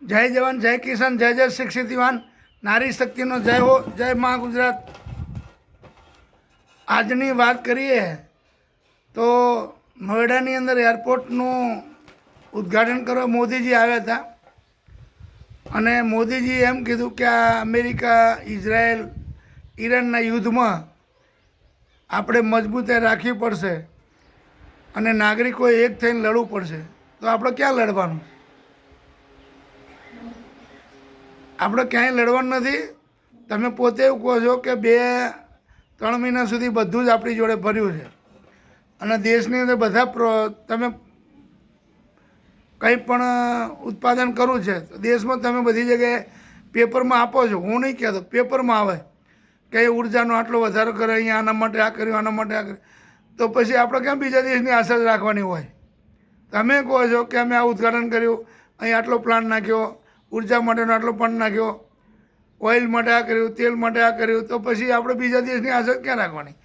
જય જવાન, જય કિસાન, જય જય શિક્ષિત યુવાન, નારી શક્તિનો જય હો, જય મા ગુજરાત। આજની વાત કરીએ તો નોઈડાની અંદર એરપોર્ટનું ઉદ્ઘાટન કરવા મોદીજી આવ્યા હતા અને મોદીજી એમ કીધું કે આ અમેરિકા, ઇઝરાયલ, ઈરાનના યુદ્ધમાં આપણે મજબૂતાઈ રાખવી પડશે અને નાગરિકોએ એક થઈને લડવું પડશે। તો આપણે ક્યાં લડવાનું? આપણે ક્યાંય લડવાનું નથી। તમે પોતે એવું કહો છો કે 2-3 મહિના સુધી બધું જ આપણી જોડે ભર્યું છે અને દેશની અંદર બધા તમે કંઈ પણ ઉત્પાદન કરવું છે તો દેશમાં તમે બધી જગ્યાએ પેપરમાં આપો છો। હું નહીં કહેતો, પેપરમાં આવે કે ઉર્જાનો આટલો વધારો કરે, અહીંયા આના માટે આ કર્યું, આના માટે આ કર્યું, તો પછી આપણે કેમ બીજા દેશની આશા જ રાખવાની હોય? તમે કહો છો કે અમે આ ઉદ્ઘાટન કર્યું, અહીં આટલો પ્લાન્ટ નાખ્યો, ઉર્જા માટેનો આટલો ફંડ નાખ્યો, ઓઇલ માટે આ કર્યું, તેલ માટે આ કર્યું, તો પછી આપણે બીજા દેશની આશા ક્યાં રાખવાની?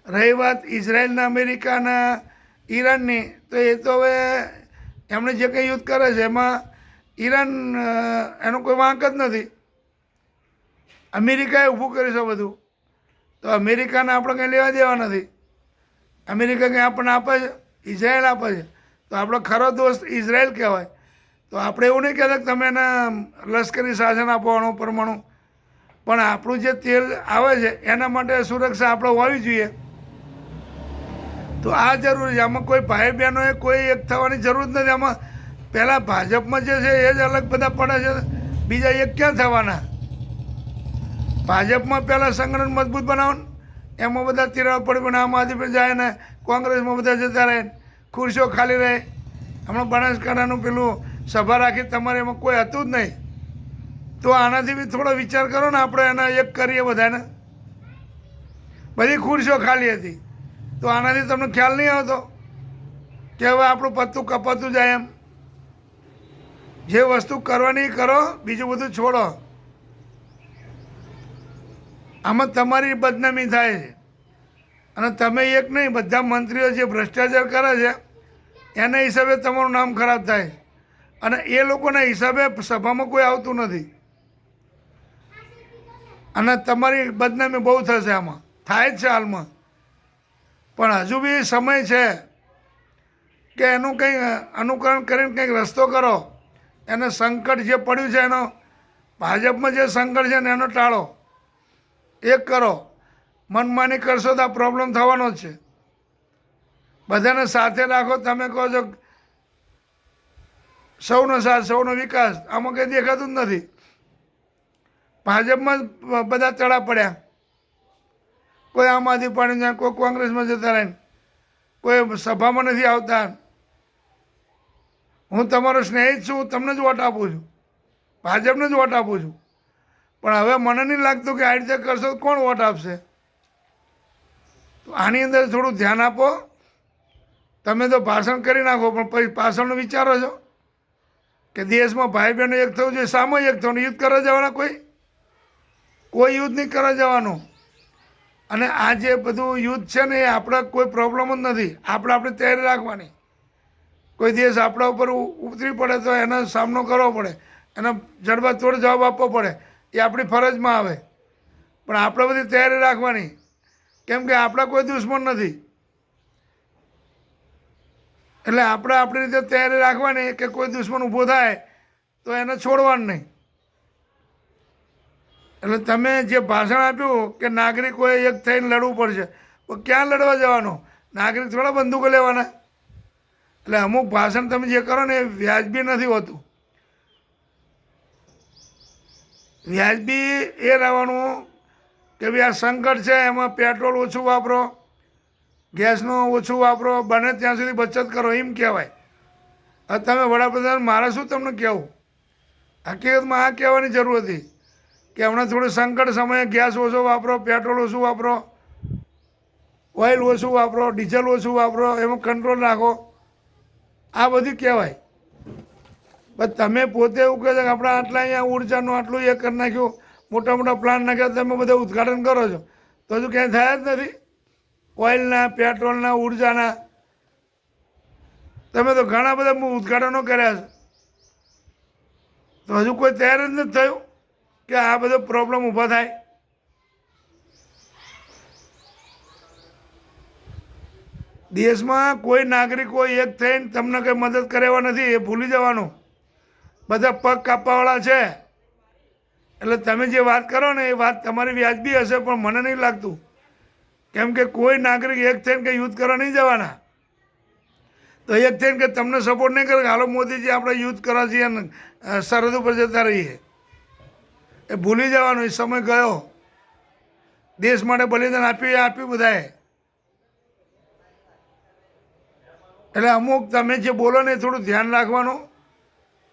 રહી વાત ઇઝરાયલના, અમેરિકાના, ઈરાનની, તો એ તો હવે એમણે જે કંઈ યુદ્ધ કરે છે એમાં ઈરાન એનો કોઈ વાંક જ નથી। અમેરિકાએ ઊભું કર્યું છે બધું, તો અમેરિકાને આપણે કંઈ લેવા દેવા નથી। અમેરિકા કંઈ આપણને આપે છે? ઇઝરાયલ આપે છે, તો આપણો ખરો દોસ્ત ઇઝરાયલ કહેવાય। તો આપણે એવું નહીં કહેતા કે તમે એને લશ્કરી શાસન આપવાનું પરમાણુ, પણ આપણું જે તેલ આવે છે એના માટે સુરક્ષા આપણે હોવી જોઈએ। તો આ જરૂરી છે। આમાં કોઈ ભાઈ બહેનોએ કોઈ એક થવાની જરૂર જ નથી। આમાં પહેલાં ભાજપમાં જે છે એ જ અલગ બધા પડે છે, બીજા એક ક્યાં થવાના? ભાજપમાં પહેલાં સંગઠન મજબૂત બનાવવાનું, એમાં બધા તિરાડ પડી, પણ આમ આદમી જાય ને કોંગ્રેસમાં બધા જતા રહે, ખુરશીઓ ખાલી રહે। હમણાં બનાસકાંઠાનું પેલું સભા રાખી, તમારે એમાં કોઈ હતું જ નહીં। તો આનાથી બી થોડો વિચાર કરો ને, આપણે એને એક કરીએ બધાને। બધી ખુરશીઓ ખાલી હતી, તો આનાથી તમને ખ્યાલ નહીં આવતો કે હવે આપણું પત્તું કપાતું જાય એમ? જે વસ્તુ કરવાની કરો, બીજું બધું છોડો। આમાં તમારી બદનામી થાય છે અને તમે એક નહીં, બધા મંત્રીઓ જે ભ્રષ્ટાચાર કરે છે એના હિસાબે તમારું નામ ખરાબ થાય અને એ લોકોના હિસાબે સભામાં કોઈ આવતું નથી અને તમારી બદનામી બહુ થશે। આમાં થાય જ છે હાલમાં, પણ હજુ બી સમય છે કે એનું કંઈ અનુકરણ કરીને કંઈક રસ્તો કરો। એને સંકટ જે પડ્યું છે એનો, ભાજપમાં જે સંકટ છે ને એનો ટાળો, એક કરો। મનમાની કરશો તો આ પ્રોબ્લેમ થવાનો જ છે। બધાને સાથે રાખો। તમે કહો છો સૌનો સાથ, સૌનો વિકાસ, આમાં કંઈ દેખાતું જ નથી। ભાજપમાં જ બધા ચડા પડ્યા, કોઈ આમ આદમી પાર્ટી જાય, કોઈ કોંગ્રેસમાં જતા રહે, કોઈ સભામાં નથી આવતા। હું તમારો સ્નેહિત છું, હું તમને જ વોટ આપું છું, ભાજપને જ વોટ આપું છું, પણ હવે મને નહીં લાગતું કે આ રીતે કરશો તો કોણ વોટ આપશે? તો આની અંદર થોડું ધ્યાન આપો। તમે તો ભાષણ કરી નાખો, પણ પછી પાછળનું વિચારો છો કે દેશમાં ભાઈ બહેનો એક થવું જોઈએ, સામો એક થવાનું। યુદ્ધ કરવા જવાના? કોઈ યુદ્ધ નહીં કરવા જવાનું। અને આ જે બધું યુદ્ધ છે ને એ આપણે કોઈ પ્રોબ્લેમ જ નથી। આપણે આપણી તૈયારી રાખવાની। કોઈ દેશ આપણા ઉપર ઉતરી પડે તો એનો સામનો કરવો પડે, એનો જડબાતોડ જવાબ આપવો પડે, એ આપણી ફરજમાં આવે। પણ આપણે બધી તૈયારી રાખવાની, કેમ કે આપણા કોઈ દુશ્મન નથી। એટલે આપણે આપણી રીતે તૈયારી રાખવાની કે કોઈ દુશ્મન ઊભો થાય તો એને છોડવાનું નહીં। એટલે તમે જે ભાષણ આપ્યું કે નાગરિકોએ એક થઈને લડવું પડશે, તો ક્યાં લડવા જવાનું? નાગરિક થોડા બંદૂકો લેવાના? એટલે અમુક ભાષણ તમે જે કરો ને એ વ્યાજબી નથી હોતું। વ્યાજબી એ રહેવાનું કે ભાઈ આ સંકટ છે, એમાં પેટ્રોલ ઓછું વાપરો, ગેસનું ઓછું વાપરો, બને ત્યાં સુધી બચત કરો, એમ કહેવાય। હવે તમે વડાપ્રધાન, મારે શું તમને કહેવું? હકીકતમાં આ કહેવાની જરૂર હતી કે હમણાં થોડું સંકટ સમયે ગેસ ઓછો વાપરો, પેટ્રોલ ઓછું વાપરો, ઓઇલ ઓછું વાપરો, ડીઝલ ઓછું વાપરો, એમાં કંટ્રોલ રાખો, આ બધું કહેવાય। બસ તમે પોતે એવું કહે છે કે આપણે આટલા અહીંયા ઉર્જાનું આટલું એ કરી નાખ્યું, મોટા મોટા પ્લાન્ટ નાખ્યા, તમે બધા ઉદ્ઘાટન કરો છો, તો હજુ ક્યાંય થયા જ નથી? ઓઇલના, પેટ્રોલના, ઉર્જાના તમે તો ઘણા બધા ઉદ્ઘાટનો કર્યા છે, તો હજુ કોઈ તૈયાર જ નથી થયું કે આ બધો પ્રોબ્લેમ ઊભા થાય. દેશમાં કોઈ નાગરિકો એક થઈને તમને કંઈ મદદ કરેવા નથી, એ ભૂલી જવાનું. બધા પગ કાપવાવાળા છે. એટલે તમે જે વાત કરો ને એ વાત તમારી વ્યાજબી હશે, પણ મને નહીં લાગતું, કેમ કે કોઈ નાગરિક એક થઈને કંઈ યુદ્ધ કરવા નહીં જવાના. તો એક થઈને કે તમને સપોર્ટ નહીં કરે, હાલો મોદીજી આપણે યુદ્ધ કરવા છીએ અને સરહદ ઉપર જતા રહીએ, એ ભૂલી જવાનું. એ સમય ગયો. દેશ માટે બલિદાન આપ્યું બધાએ. એટલે અમુક તમે જે બોલો ને એ થોડું ધ્યાન રાખવાનું.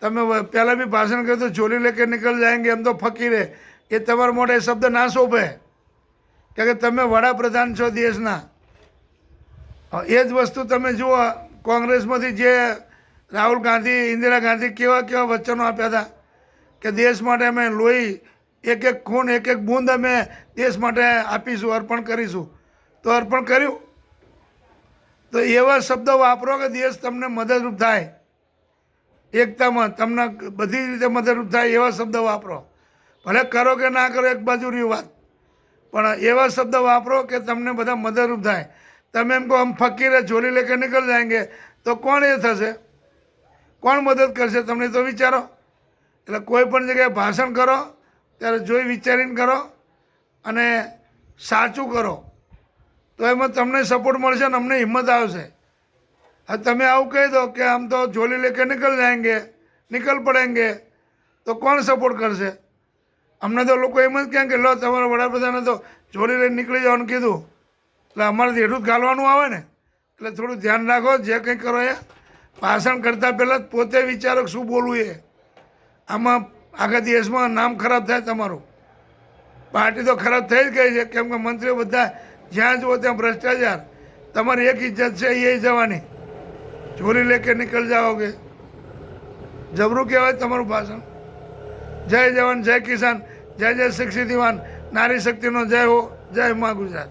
તમે પહેલાં બી ભાષણ કર્યું તો ચોરી લેકે નીકળ જાયંગે, એમ તો ફકીરે, એ તમારા મોઢે શબ્દ ના શોભે, કે તમે વડાપ્રધાન છો દેશના. એ જ વસ્તુ તમે જુઓ, કોંગ્રેસમાંથી જે રાહુલ ગાંધી, ઇન્દિરા ગાંધી કેવા કેવા વચનો આપ્યા હતા કે દેશ માટે અમે લોહી, એક એક ખૂન, એક એક બૂંદ અમે દેશ માટે આપીશું, અર્પણ કરીશું. તો અર્પણ કર્યું. તો એવા શબ્દો વાપરો કે દેશ તમને મદદરૂપ થાય, એકતામાં તમને બધી રીતે મદદરૂપ થાય, એવા શબ્દો વાપરો. ભલે કરો કે ના કરો એક બાજુ રહ્યું વાત, પણ એવા શબ્દો વાપરો કે તમને બધા મદદરૂપ થાય. તમે એમ કહો હમ ફકીરે ઝોલી લેકે નીકળ જાયંગે, તો કોણ એ થશે? કોણ મદદ કરશે તમને? તો વિચારો. એટલે કોઈ પણ જગ્યાએ ભાષણ કરો ત્યારે જોઈ વિચારીને કરો અને સાચું કરો, તો એમાં તમને સપોર્ટ મળશે ને અમને હિંમત આવશે. હવે તમે આવું કહી દો કે આમ તો ઝોલી લેકે નીકળ જાયંગે, નીકળ પડેંગે, તો કોણ સપોર્ટ કરશે? અમને તો લોકો એમ જ કહે કે લો તમારા વડાપ્રધાને તો ઝોલી લઈને નીકળી જવાનું કીધું, એટલે અમારે એટલું જ ગાલવાનું આવે ને. એટલે થોડું ધ્યાન રાખો, જે કંઈ કરો એ ભાષણ કરતાં પહેલાં પોતે વિચારો શું બોલવું એ. આમાં આખા દેશમાં નામ ખરાબ થાય તમારું. પાર્ટી તો ખરાબ થઈ જ ગઈ છે, કેમ કે મંત્રીઓ બધા જ્યાં જુઓ ત્યાં ભ્રષ્ટાચાર. તમારી એક ઇજ્જત છે એ જવાની. ચોરી લેકે નીકળ જાઓગે, જબરું કહેવાય તમારું ભાષણ. જય જવાન, જય કિસાન, જય જય શિક્ષિત યુવાન, નારી શક્તિનો જય હો, જય મા ગુજરાત.